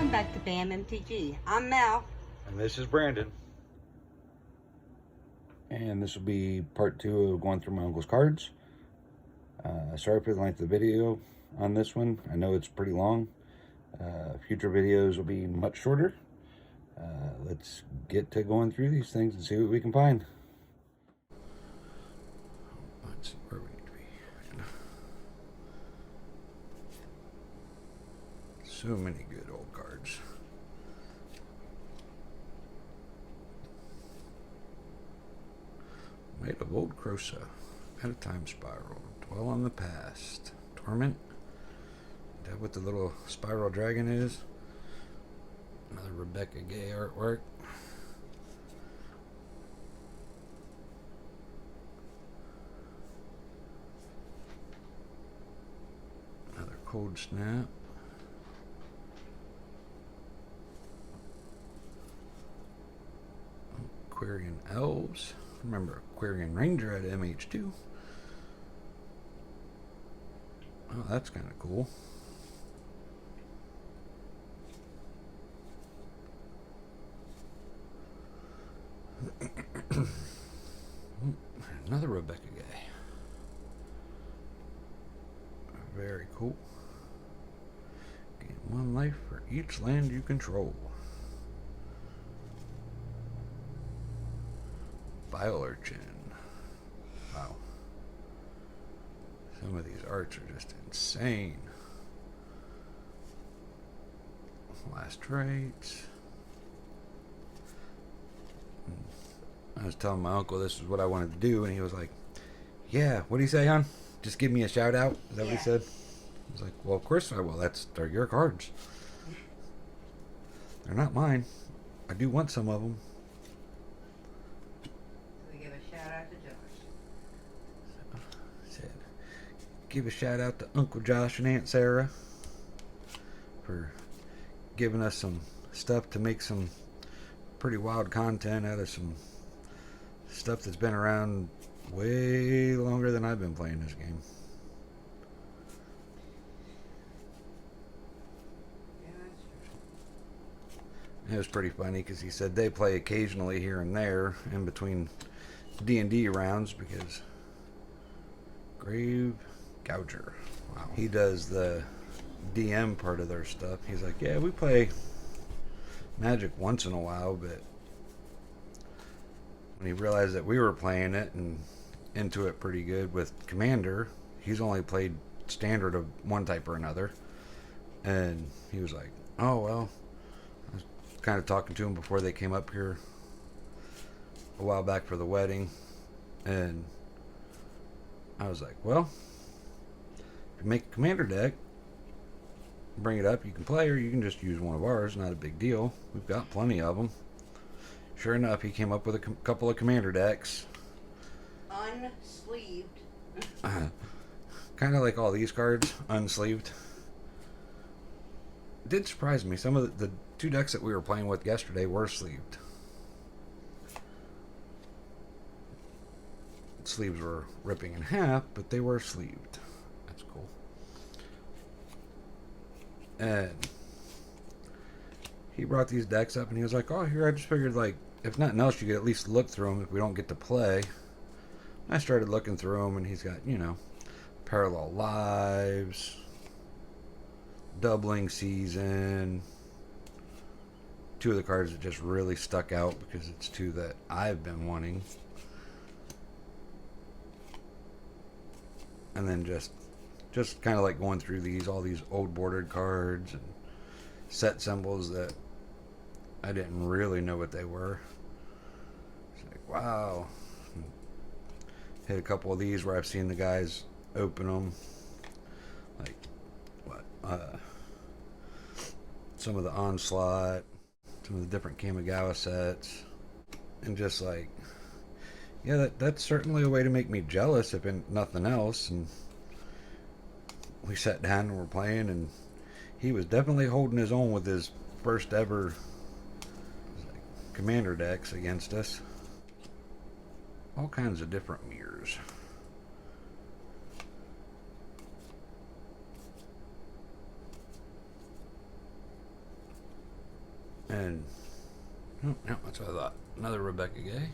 Welcome back to BAM MTG. I'm Mel. And this is Brandon. And this will be part 2 of going through my uncle's cards. Sorry for the length of the video on this one. I know it's pretty long. Future videos will be much shorter. Let's get to going through these things and see what we can find. Let's see where we need to be. So many good old cards. Made of Old Crosa. At a Time Spiral. Dwell on the Past. Torment. Is that what the little spiral dragon is? Another Rebecca Gay artwork. Another Cold Snap. Aquarian Elves. Remember Aquarian Ranger at MH2. Oh, that's kind of cool. Another Rebecca Gay. Very cool. Gain 1 life for each land you control. Bile Urchin. Wow. Some of these arts are just insane. Last Rites. I was telling my uncle this is what I wanted to do, and he was like, yeah, what do you say, hon? Just give me a shout out? Is that what he said? I was like, well, of course I will. They're your cards. They're not mine. I do want some of them. Give a shout out to Uncle Josh and Aunt Sarah for giving us some stuff to make some pretty wild content out of some stuff that's been around way longer than I've been playing this game. It was pretty funny because he said they play occasionally here and there in between D&D rounds because Grave Gouger. Wow. He does the DM part of their stuff. He's like, yeah, we play Magic once in a while, but when he realized that we were playing it and into it pretty good with Commander, he's only played Standard of one type or another. And he was like, oh, well, I was kind of talking to him before they came up here a while back for the wedding. And I was like, well, if you make a Commander deck, bring it up, you can play, or you can just use one of ours. Not a big deal. We've got plenty of them. Sure enough, he came up with a couple of Commander decks. Unsleeved. Kind of like all these cards, unsleeved. It did surprise me. Some of the 2 decks that we were playing with yesterday were sleeved. Sleeves were ripping in half, but they were sleeved. That's cool. And he brought these decks up and he was like, oh, here, I just figured, like, if nothing else, you could at least look through them if we don't get to play. I started looking through them, and he's got, you know, Parallel Lives, Doubling Season. 2 of the cards that just really stuck out because it's 2 that I've been wanting. And then just kind of like going through all these old bordered cards and set symbols that I didn't really know what they were. It's like, wow. Hit a couple of these where I've seen the guys open them. Like, what? Some of the Onslaught, some of the different Kamigawa sets. And just like, yeah, that's certainly a way to make me jealous, if nothing else. And we sat down and we're playing, and he was definitely holding his own with his first ever Commander decks against us. All kinds of different mirrors. And oh, yeah, that's what I thought. Another Rebecca Gay.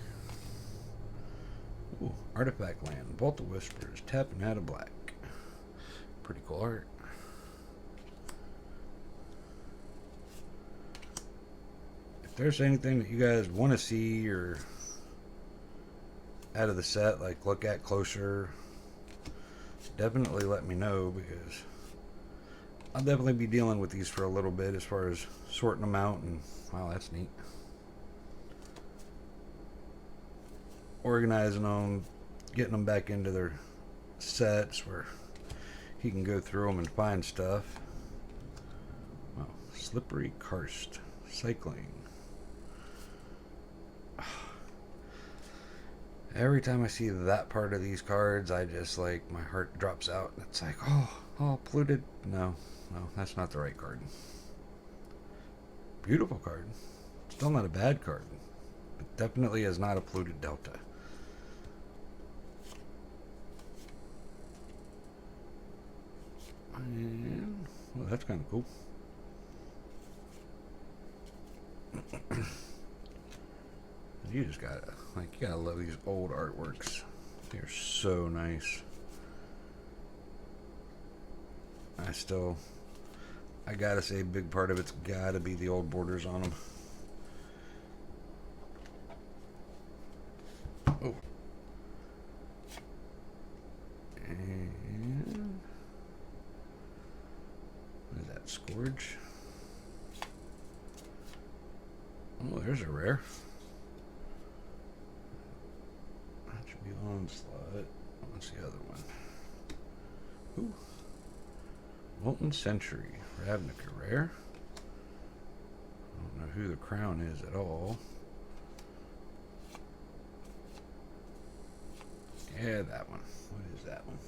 Ooh, Artifact Land, Bolt of Whispers, tap and add a black. Pretty cool art. If there's anything that you guys want to see or out of the set, like look at closer, definitely let me know, because I'll definitely be dealing with these for a little bit as far as sorting them out. And wow, that's neat. Organizing them, getting them back into their sets where he can go through them and find stuff. Wow, Slippery Karst, Cycling. Every time I see that part of these cards, I just like, my heart drops out. It's like, oh, polluted. No, that's not the right card. Beautiful card. Still not a bad card. But definitely is not a polluted Delta. And, well, that's kind of cool. You just gotta, like, you gotta love these old artworks. They're so nice. I gotta say, a big part of it's gotta be the old borders on them. Oh. And what is that, Scourge? Oh, there's a rare. That should be Onslaught. What's the other one? Ooh. Molten Century. Ravnica rare. I don't know who the crown is at all. Yeah, that one. What is that one?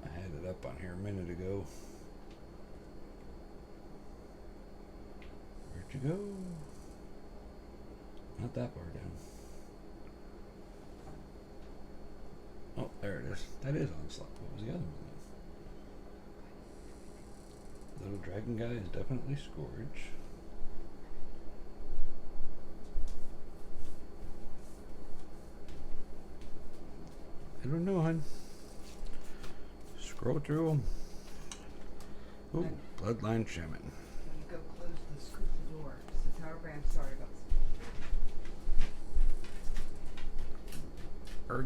I had it up on here a minute ago. Where'd you go? Not that far down. Oh, there it is. That is Onslaught. What was the other one then? Little dragon guy is definitely Scourge. I don't know, hon. Scroll through them. Ooh, Bloodline Shaman. When you go close the squeaky door, so Tower Brand, sorry about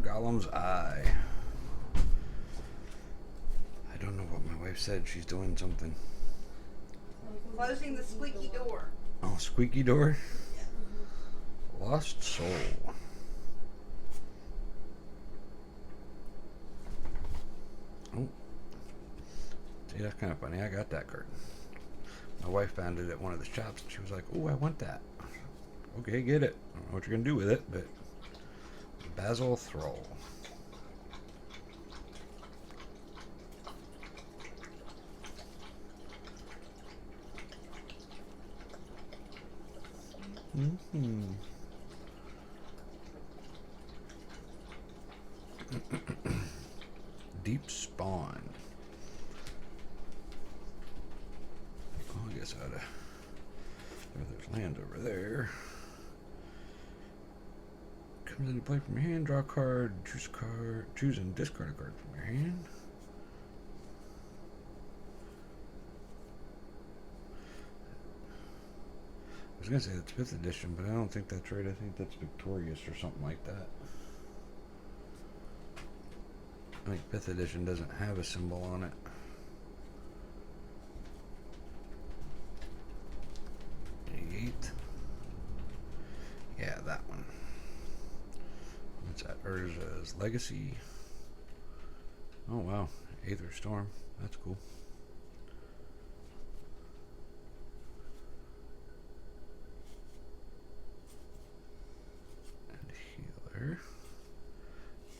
Golem's Eye. I don't know what my wife said. She's doing something. closing the squeaky door. Oh, squeaky door? Lost Soul. Oh. See, that's kind of funny. I got that card. My wife found it at one of the shops, and she was like, oh, I want that. Okay, get it. I don't know what you're going to do with it, but Basil Thrall. Deep Spawn. Oh, I guess I ought to. There's land over there. Comes into play from your hand, draw a card, choose and discard a card from your hand. I was gonna say that's 5th edition, but I don't think that's right. I think that's Victorious or something like that. I think 5th edition doesn't have a symbol on it. Eight. Yeah, that one. What's that? Urza's Legacy. Oh wow, Aether Storm. That's cool. And Healer.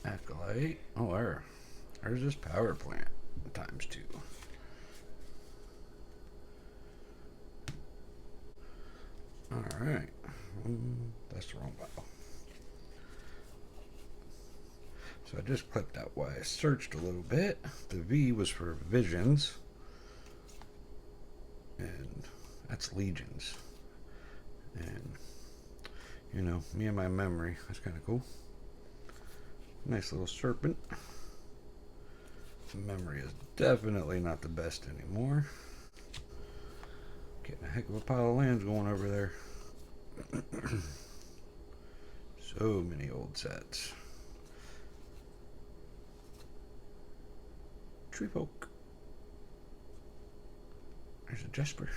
Acolyte. Oh, there's this Power Plant ×2. Alright. That's the wrong file. So I just clipped out why I searched a little bit. The V was for Visions. And That's legions. And, you know, me and my memory. That's kind of cool. Nice little serpent. Memory is definitely not the best anymore. Getting a heck of a pile of lands going over there. So many old sets. Tree folk. There's a Jesper.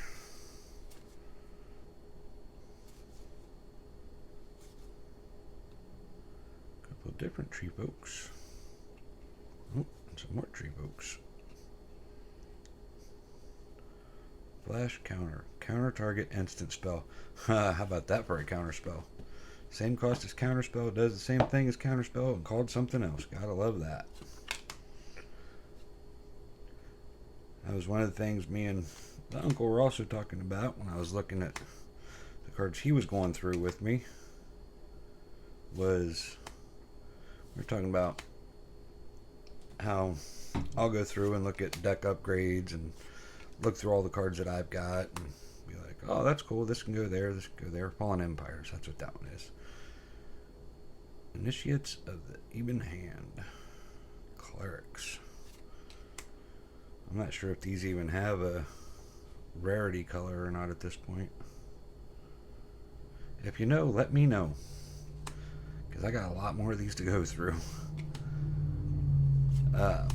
Couple of different tree folks. Oh, and some more tree folks. Flash counter. Counter target instant spell. How about that for a counter spell? Same cost as counter spell. Does the same thing as counter spell and called something else. Gotta love that. That was one of the things me and the uncle were also talking about when I was looking at the cards he was going through with me. Was we were talking about how I'll go through and look at deck upgrades and look through all the cards that I've got and be like, oh, that's cool. This can go there. This can go there. Fallen Empires. That's what that one is. Initiates of the Even Hand. Clerics. I'm not sure if these even have a rarity color or not at this point. If you know, let me know. Because I got a lot more of these to go through. But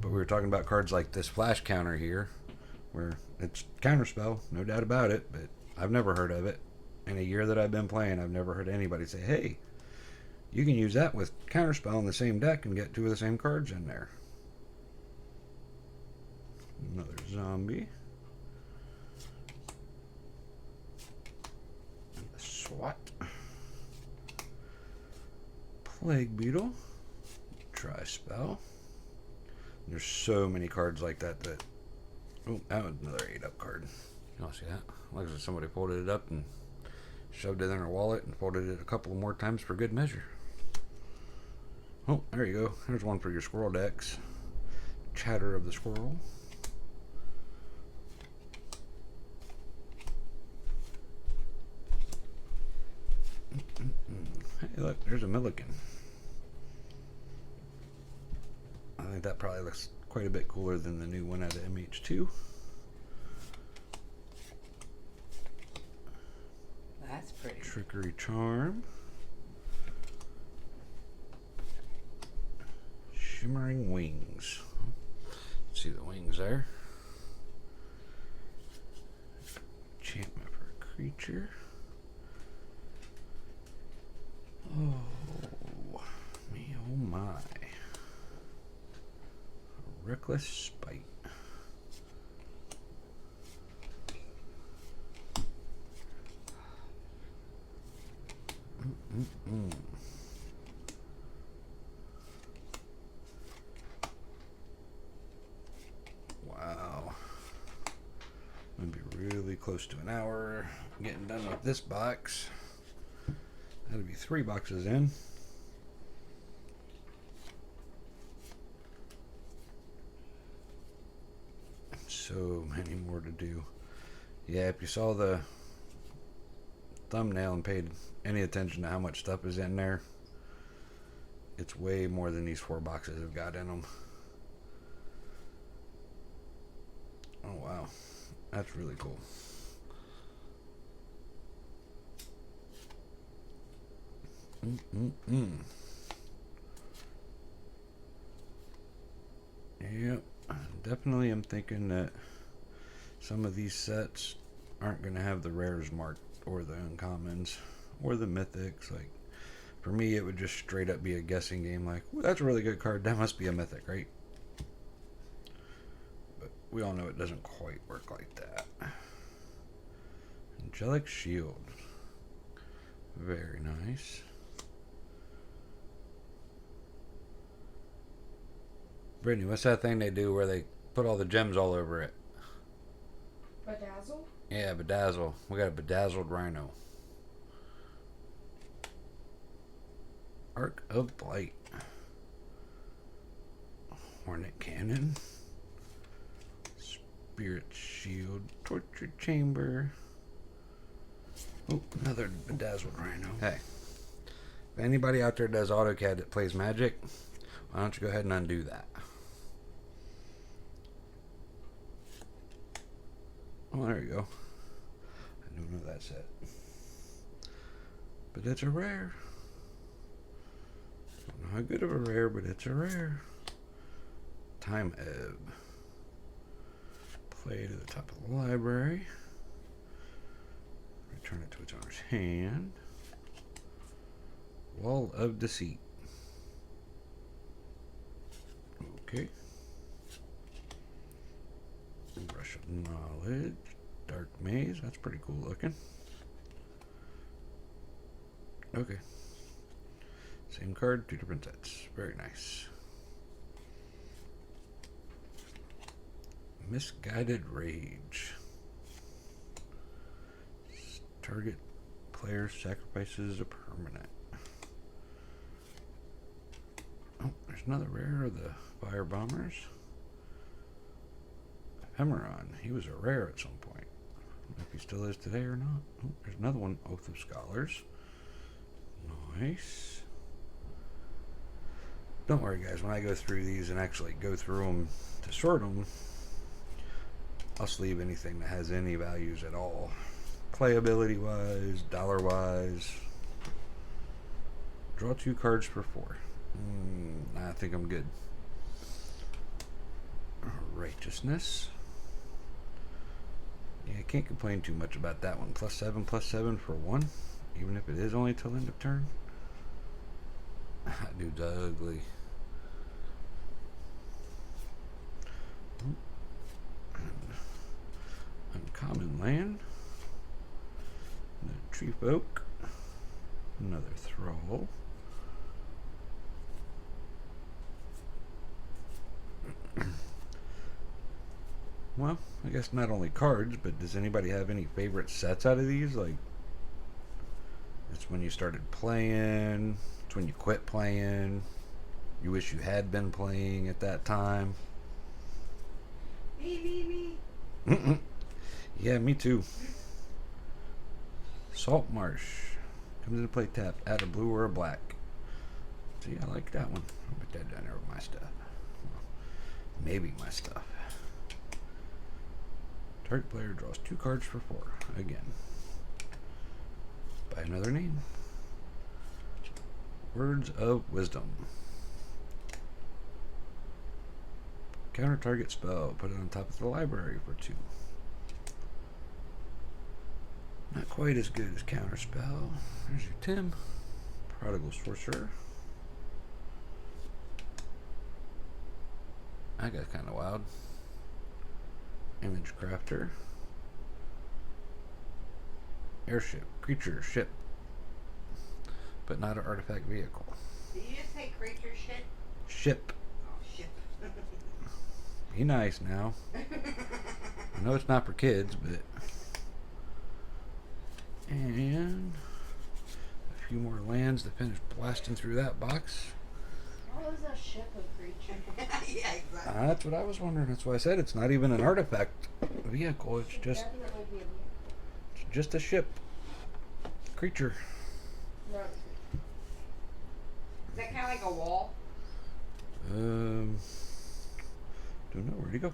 we were talking about cards like this flash counter here, where it's counterspell, no doubt about it, but I've never heard of it. In a year that I've been playing, I've never heard anybody say, hey, you can use that with counterspell in the same deck and get two of the same cards in there. Another zombie. And the SWAT. Plague Beetle. Tri-spell. There's so many cards like that that... Oh, that was another 8-up card. You want to see that? Looks like somebody folded it up and shoved it in their wallet and folded it a couple more times for good measure. Oh, there you go. There's one for your squirrel decks. Chatter of the Squirrel. Hey, look, there's a Milligan. I think that probably looks quite a bit cooler than the new one out of MH2. That's pretty. Trickery Charm. Shimmering Wings. Let's see the wings there. Enchantment for a creature. Oh, me, oh my. Reckless Spite. Wow. I'm gonna be really close to an hour getting done with this box. That'll be 3 boxes in. So many more to do. Yeah, if you saw the thumbnail and paid any attention to how much stuff is in there, it's way more than these 4 boxes have got in them. Oh wow, that's really cool. Yep, definitely am thinking that some of these sets aren't going to have the rares marked or the uncommons or the mythics. Like, for me, it would just straight up be a guessing game. Like, well, that's a really good card. That must be a mythic, right? But we all know it doesn't quite work like that. Angelic Shield. Very nice. Brittany, what's that thing they do where they put all the gems all over it? Bedazzle? Yeah, bedazzle. We got a bedazzled rhino. Arc of Blight. Hornet Cannon. Spirit Shield. Torture Chamber. Oh, another bedazzled rhino. Hey, if anybody out there does AutoCAD that plays Magic, why don't you go ahead and undo that? Oh, there you go. I don't know that set. But it's a rare. Don't know how good of a rare, but it's a rare. Time Ebb. Play to the top of the library. Return it to its owner's hand. Wall of Deceit. Okay. Brush of Knowledge. Dark Maze. That's pretty cool looking. Okay. Same card, 2 different sets. Very nice. Misguided Rage. Target player sacrifices a permanent. Oh, there's another rare of the Fire Bombers. Ephemeron. He was a rare at some point. I don't know if he still is today or not. Oh, there's another one. Oath of Scholars. Nice. Don't worry, guys. When I go through these and actually go through them to sort them, I'll sleeve anything that has any values at all. Playability wise, dollar wise. Draw 2 cards for 4. I think I'm good. Righteousness. Yeah, I can't complain too much about that one. +7/+7 for 1, even if it is only till end of turn. That dude's ugly. Uncommon Land. Another Tree Folk. Another Thrall. Well, I guess not only cards, but does anybody have any favorite sets out of these? Like, it's when you started playing, it's when you quit playing, you wish you had been playing at that time. Me. Yeah, me too. Salt Marsh. Comes into play tapped. Add a blue or a black. See, I like that one. I'll put that down there with my stuff. Well, maybe my stuff. Target player draws 2 cards for 4. Again. By another name. Words of Wisdom. Counter target spell. Put it on top of the library for 2. Not quite as good as Counter Spell. There's your Tim. Prodigal Sorcerer. I got kind of wild. Image Crafter. Airship. Creature. Ship. But not an artifact vehicle. Did you just say creature shit? Ship. Oh, shit. Be nice now. I know it's not for kids, but... And... a few more lands to finish blasting through that box. How is a ship a creature? Yeah, exactly. That's what I was wondering. That's why I said it's not even an artifact vehicle. It's just Definitely be a vehicle. it's just a ship. Creature. No. Is that kind of like a wall? Don't know. Where'd he go?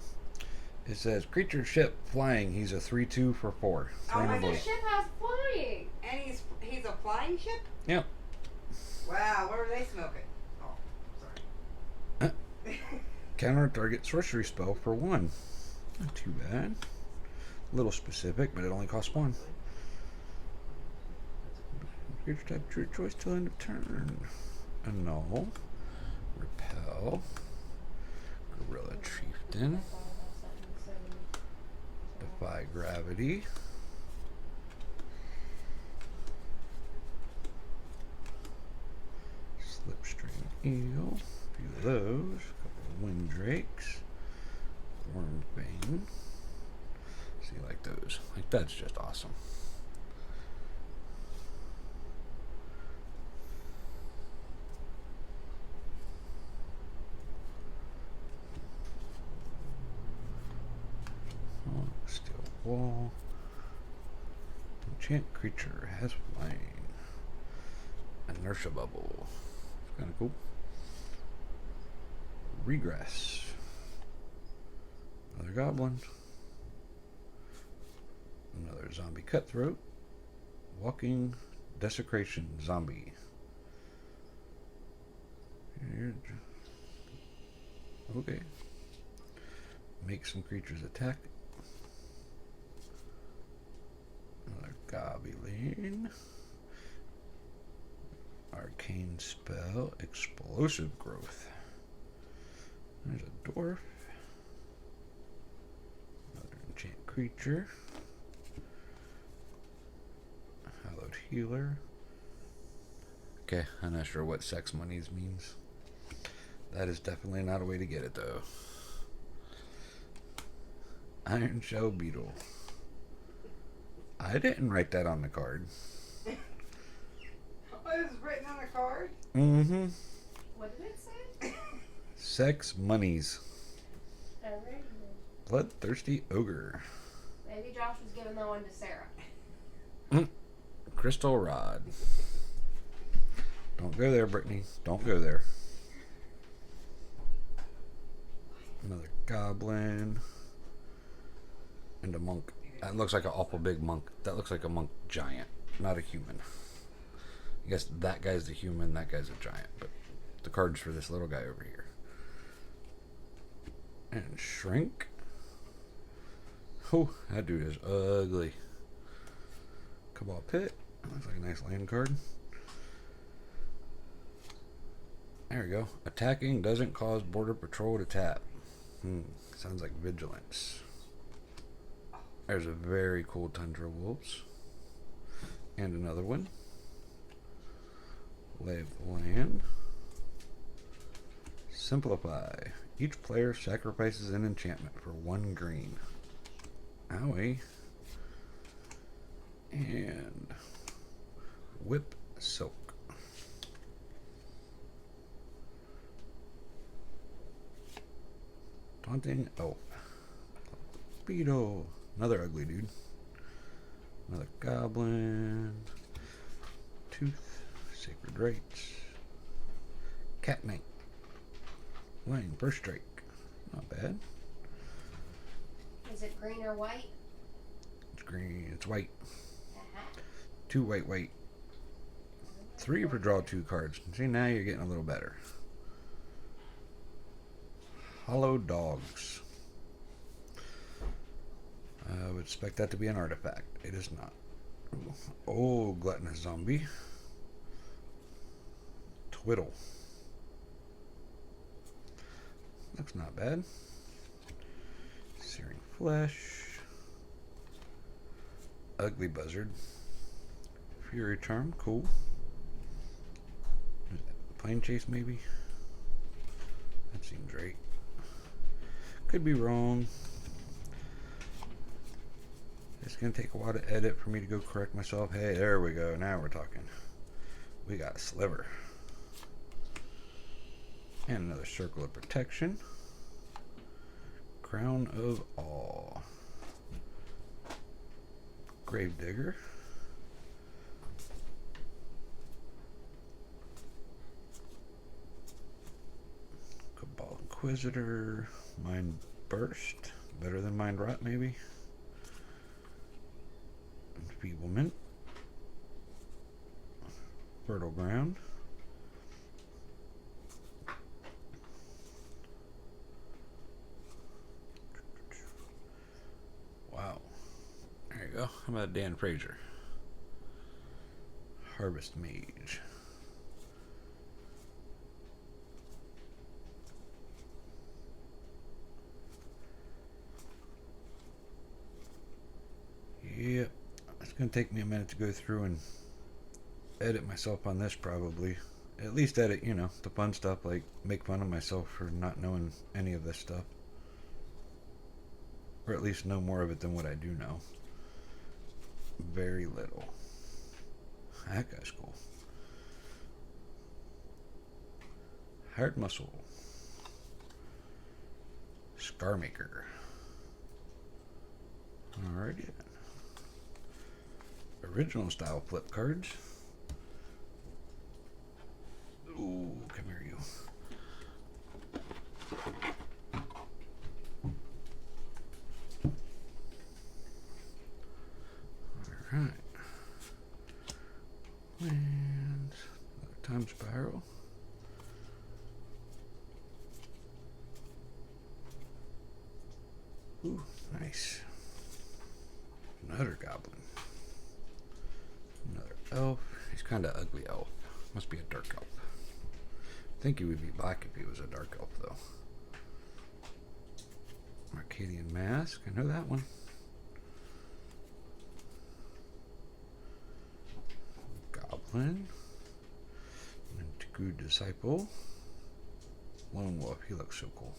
It says creature ship flying. He's a 3/2 for 4. Oh, The boy. ship has flying. And he's a flying ship? Yep. Wow, what were they smoking? Oh, sorry. Counter target sorcery spell for 1. Not too bad. A little specific, but it only costs 1. Creature type true choice till end of turn. Annul. Repel. Gorilla Chieftain. Defy Gravity. Slipstream Eel. A few of those. A couple of Windrakes. Wormbane. See, like those. Like, that's just awesome. Steel Wall. Enchant creature has flying. Inertia bubble. Kind of cool. Regress. Another goblin. Another zombie cutthroat. Walking desecration zombie. Okay. Make some creatures attack. Another goblin. Arcane spell. Explosive growth. There's a dwarf. Another enchant creature. Hallowed healer. Okay, I'm not sure what sex monies means. That is definitely not a way to get it though. Iron shell beetle. I didn't write that on the card. Oh, it was written on a card? Mm-hmm. What did it say? Sex monies. Alright. Bloodthirsty ogre. Maybe Josh was giving that one to Sarah. Crystal rod. Don't go there, Brittany. Don't go there. Another goblin. And a monk. That looks like an awful big monk. That looks like a monk giant, not a human. I guess that guy's the human, that guy's a giant. But the card's for this little guy over here. And shrink. Oh, that dude is ugly. Cabal Pit. Looks like a nice land card. There we go. Attacking doesn't cause border patrol to tap. Sounds like vigilance. There's a very cool Tundra Wolves. And another one. Lay of the land. Simplify. Each player sacrifices an enchantment for 1 green. Owie. And Whip Silk. Taunting Elf. Beetle. Another ugly dude. Another goblin. Tooth. Sacred Rites. Cat Knight. Lang. First Strike. Not bad. Is it green or white? It's green. It's white. Uh-huh. 2 white, white. 3 for draw 2 cards. See, now you're getting a little better. Hollow Dogs. I would expect that to be an artifact. It is not. Oh, Gluttonous Zombie. Twiddle. Looks not bad. Searing Flesh. Ugly Buzzard. Fury Charm. Cool. Plane Chase, maybe? That seems right. Could be wrong. It's going to take a while to edit for me to go correct myself. Hey, there we go. Now we're talking. We got a Sliver. And another Circle of Protection. Crown of Awe. Gravedigger. Cabal Inquisitor. Mind Burst. Better than Mind Rot, maybe. Enfeeblement. Fertile Ground. Wow. There you go. How about Dan Fraser? Harvest Mage. Yep. It's going to take me a minute to go through and edit myself on this probably. At least edit, you know, the fun stuff, like make fun of myself for not knowing any of this stuff. Or at least know more of it than what I do know. Very little. That guy's cool. Heart Muscle. Scarmaker. Alrighty then. original style flip cards. Ooh, come here, you. Alright. And another time spiral. Ooh, nice. Another goblin. Another elf. He's kind of ugly elf. Must be a dark elf. I think he would be black if he was a dark elf, though. Arcadian Mask. I know that one. Goblin. MTG Disciple. Lone Wolf. He looks so cool.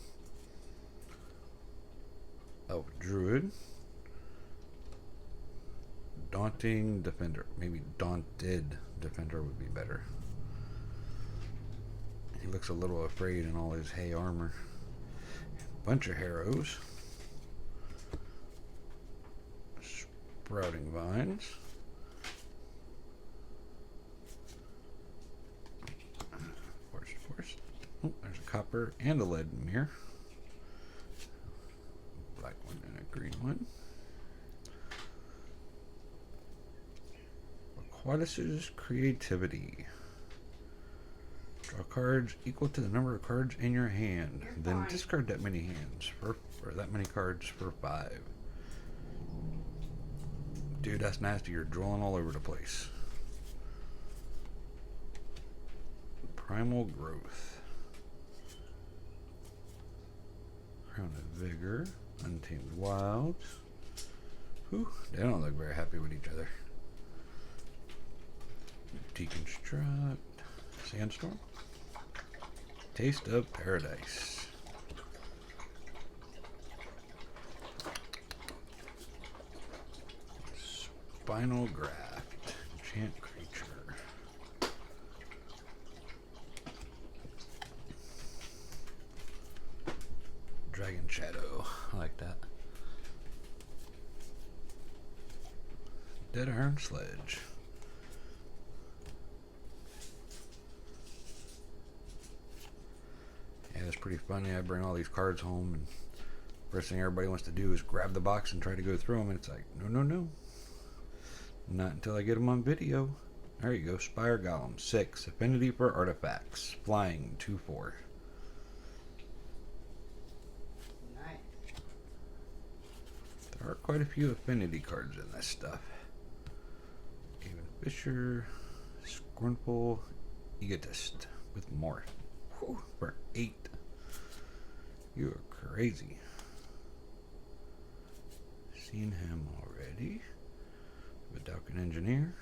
Elf Druid. Daunting Defender. Maybe Daunted Defender would be better. He looks a little afraid in all his hay armor. Bunch of harrows. Sprouting Vines. Force. Oh, there's a copper and a lead mirror. Black one and a green one. Aquatis's Creativity. Draw cards equal to the number of cards in your hand. Then discard that many that many cards for 5. Dude, that's nasty. You're drawing all over the place. Primal Growth. Crown of Vigor. Untamed Wilds. Whew, they don't look very happy with each other. Deconstruct. Sandstorm. Taste of Paradise. Spinal Graft. Enchant Creature. Dragon Shadow. I like that. Dead Iron Sledge. Yeah, it's pretty funny. I bring all these cards home, and first thing everybody wants to do is grab the box and try to go through them, and it's like, no. Not until I get them on video. There you go. Spire Golem. 6. Affinity for Artifacts. Flying. 2/4. Nice. There are quite a few affinity cards in this stuff. Even Fisher. Scornful Egotist. With more. Whew, for 8. You are crazy. Seen him already. Vidalcan Engineer.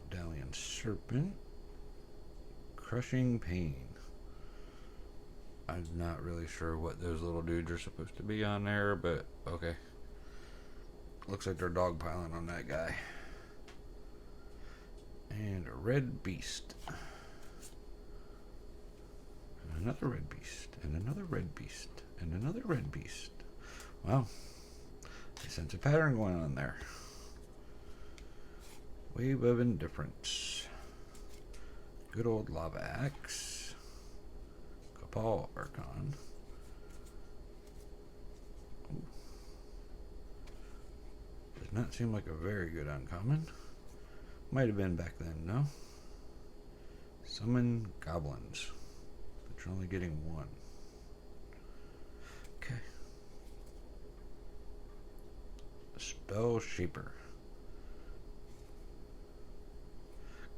Medallion Serpent. Crushing Pain. I'm not really sure what those little dudes are supposed to be on there, but okay. Looks like they're dogpiling on that guy. And a Red Beast. And another Red Beast. And another Red Beast. And another Red Beast. Wow. I sense a pattern going on there. Wave of Indifference. Good old Lava Axe. Cabal Archon. Ooh. Does not seem like a very good uncommon. Might have been back then, no? Summon Goblins. But you're only getting 1. Okay. Spell Shaper.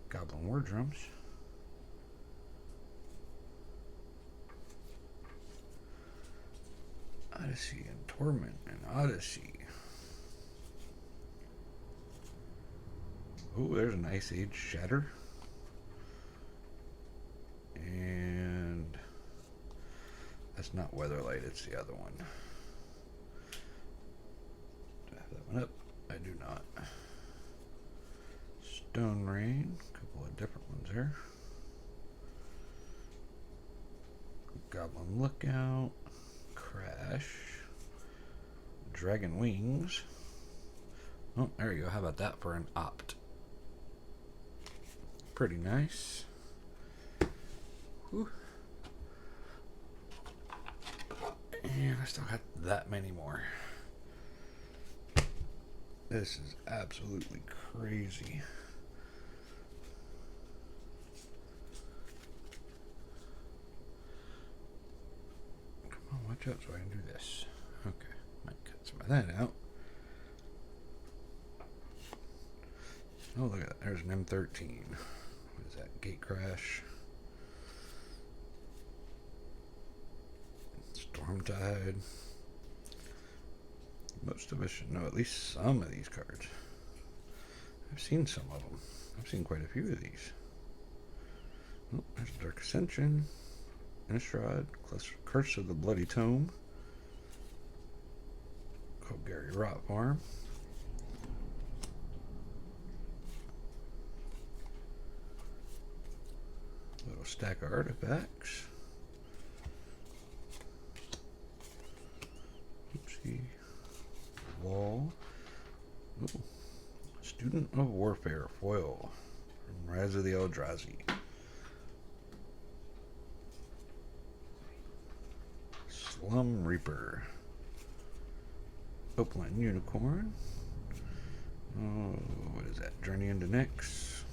Goblin War Drums. Odyssey and Torment and Odyssey. Oh, there's an Ice Age Shatter. And that's not Weatherlight, it's the other one. Do I have that one up? I do not. Stone Rain, a couple of different ones there. Goblin Lookout, Crash, Dragon Wings, Oh, there you go. How about that for an opt? Pretty nice. Whew. And I still got that many more. This is absolutely crazy. Come on, watch out so I can do this. Okay, might cut some of that out. Oh, look at that. There's an M13. What is that? Gate crash. Storm Tide. Most of us should know at least some of these cards. I've seen some of them. I've seen quite a few of these. Oh, there's Dark Ascension. Innistrad. Curse of the Bloody Tome. Gary Rot Farm. Little stack of artifacts. Oopsie. Wall. Ooh. Student of Warfare foil from Rise of the Eldrazi. Slum Reaper. Upland Unicorn. Oh, what is that? Journey into Nyx.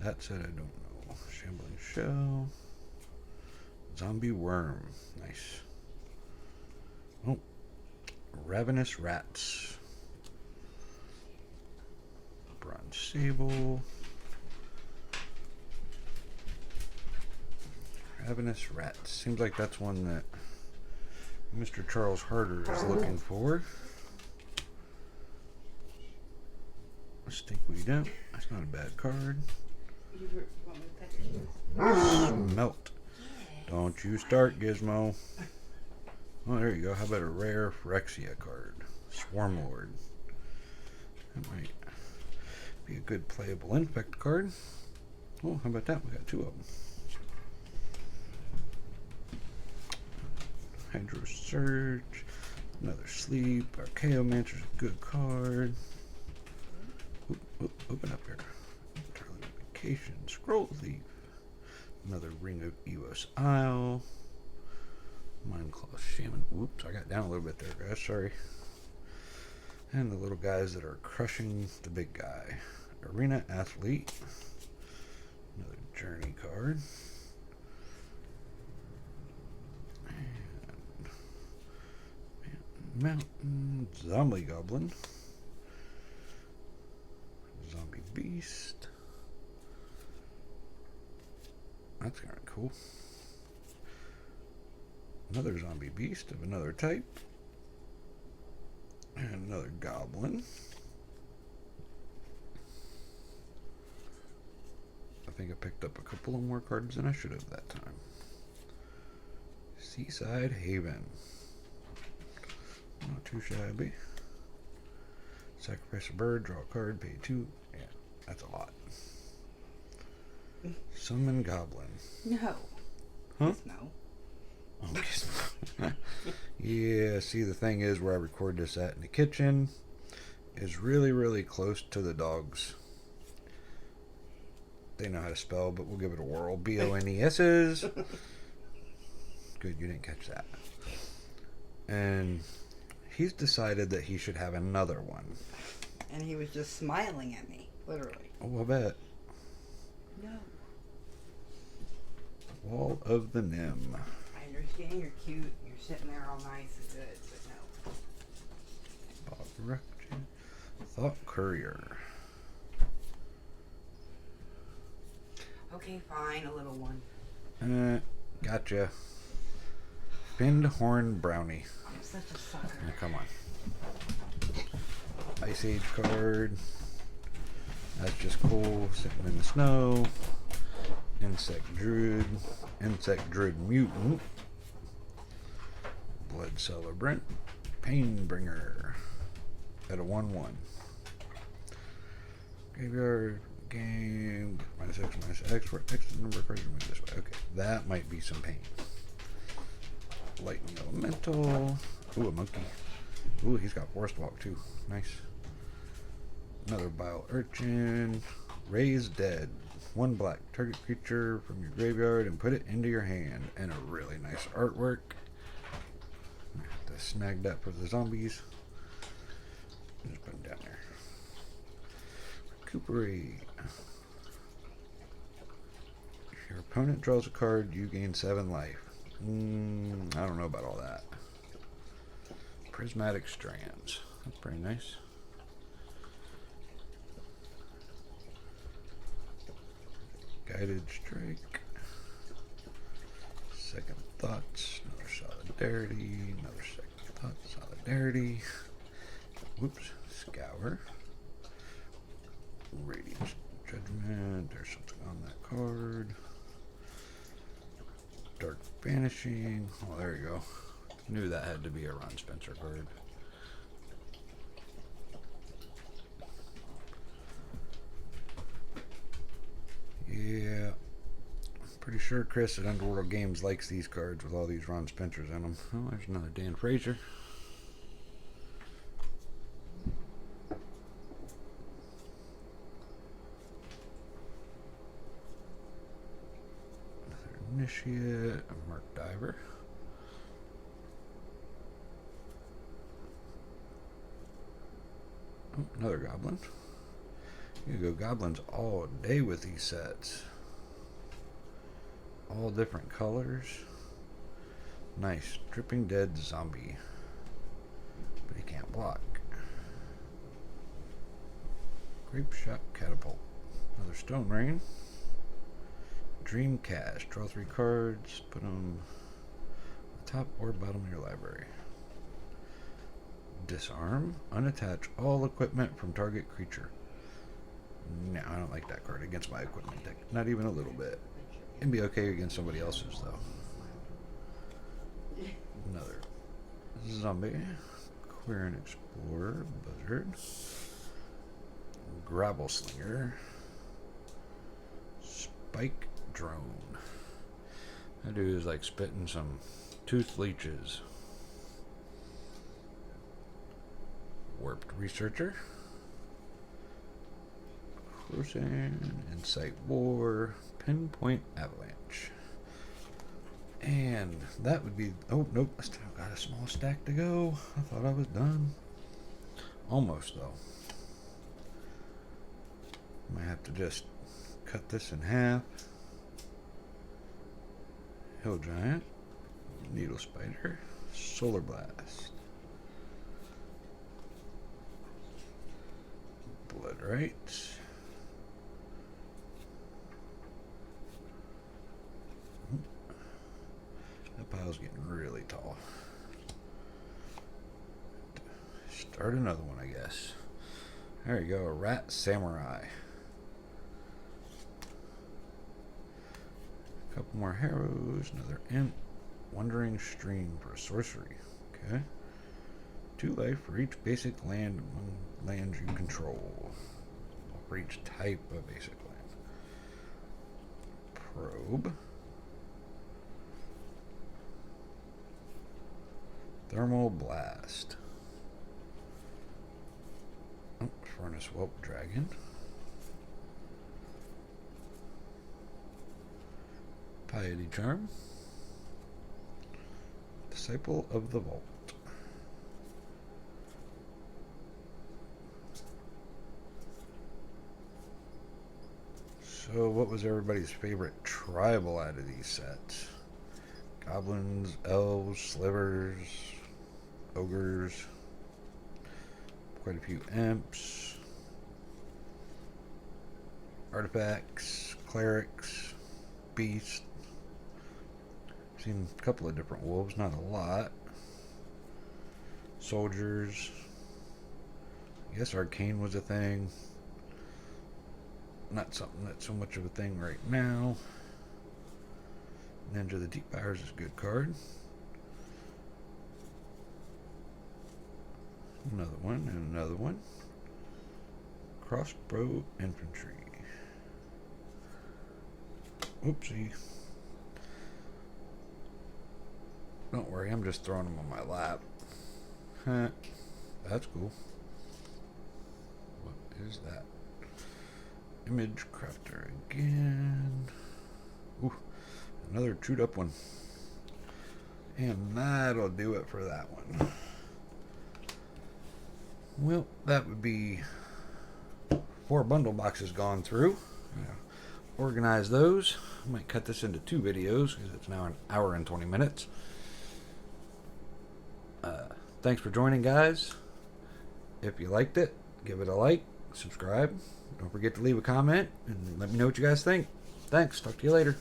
That said, I don't know. Shambling Shell. Zombie Worm. Nice. Oh. Ravenous Rats. Bronze Sable. Ravenous Rats. Seems like that's one that Mr. Charles Harder is looking for. Stinkweed Imp. That's not a bad card. Smelt. Don't you start, Gizmo. Oh, there you go. How about a rare Phyrexia card? Swarm Lord. That might be a good playable infect card. Oh, how about that? We got two of them. Hydro Surge. Another Sleep. Archaeomancer's a good card. Open up here. Vacation. Scroll Thief. Another Ring of Eos Isle. Mindclaw Shaman. Whoops, I got down a little bit there, guys. Sorry. And the little guys that are crushing the big guy. Arena Athlete. Another Journey card. And Mountain. Zombie Goblin. Zombie Beast. That's kind of cool. Another zombie beast of another type. And another goblin. I think I picked up a couple of more cards than I should have that time. Seaside Haven. Not too shabby. Sacrifice a bird, draw a card, pay 2. Yeah, that's a lot. Summon Goblin. No. Huh? No. Yeah, see, the thing is, where I record this at in the kitchen is really, really close to the dogs. They know how to spell, but we'll give it a whirl. B-O-N-E-S's. Good, you didn't catch that. And he's decided that he should have another one. And he was just smiling at me, literally. Oh, I bet. No. Wall of the Nim. I understand you're cute, you're sitting there all nice and good, but no. Bob Rupture. Thought Courier. Okay, fine, a little one. Gotcha. Finned Horn Brownie. I'm such a sucker. Now, come on. Ice Age card. That's just cool. Sitting in the snow. Insect Druid. Insect Druid Mutant. Blood Celebrant. Painbringer. At a 1/1. Graveyard. Game. -X, for X number of cards removed this way. Okay, that might be some pain. Lightning Elemental. Ooh, a monkey. Ooh, he's got Forest Walk too. Nice. Another Bile Urchin. Raise Dead. 1 black. Target creature from your graveyard and put it into your hand. And a really nice artwork. I have to snag that for the zombies. Just put them down there. Recuperate. If your opponent draws a card, you gain 7 life. I don't know about all that. Prismatic Strands. That's pretty nice. Guided Strike. Second Thoughts. Another Solidarity. Another Second Thought. Solidarity. Whoops. Scour. Radiant Judgment. There's something on that card. Dark Vanishing. Oh, there you go. Knew that had to be a Ron Spencer card. Yeah. Pretty sure Chris at Underworld Games likes these cards with all these Ron Spencers in them. Oh, there's another Dan Frazier. Another Initiate. A Mark Diver. Oh, another Goblin. You can go Goblins all day with these sets. All different colors. Nice. Dripping Dead Zombie. But he can't block. Grape Shot Catapult. Another Stone Rain. Dream Cache. Draw 3 cards. Put them on the top or bottom of your library. Disarm. Unattach all equipment from target creature. No, I don't like that card against my equipment deck. Not even a little bit. It'd be okay against somebody else's, though. Another Zombie. Queer and Explorer. Buzzard. Gravel Slinger. Spike Drone. That dude is like spitting some tooth leeches. Warped Researcher. Closing. Insight War. Pinpoint Avalanche. And that would be... Oh, nope. I still got a small stack to go. I thought I was done. Almost, though. Might have to just cut this in half. Hill Giant. Needle Spider. Solar Blast. Blood Rights. That pile's getting really tall. Start another one, I guess. There you go, a Rat Samurai. A couple more Harrows, another Imp. Wandering Stream for a sorcery. Okay. 2 life for each basic land among lands you control. For each type of basic land. Probe. Thermal Blast. Oh, Furnace Whelp Dragon. Piety Charm. Disciple of the Vault. So what was everybody's favorite tribal out of these sets? Goblins, elves, slivers, ogres, quite a few imps, artifacts, clerics, beasts. Seen a couple of different wolves, not a lot. Soldiers. I guess arcane was a thing. Not something that's so much of a thing right now. Ninja the Deep Fires is a good card. Another one and another one. Crossbow Infantry. Oopsie. Don't worry, I'm just throwing them on my lap. Huh. That's cool. What is that? Image crafter again. Ooh, another chewed up one. And that'll do it for that one. Well, that would be 4 bundle boxes gone through. Organize those. I might cut this into 2 videos because it's now an hour and 20 minutes. Thanks for joining, guys. If you liked it, give it a like, subscribe. Don't forget to leave a comment and let me know what you guys think. Thanks. Talk to you later.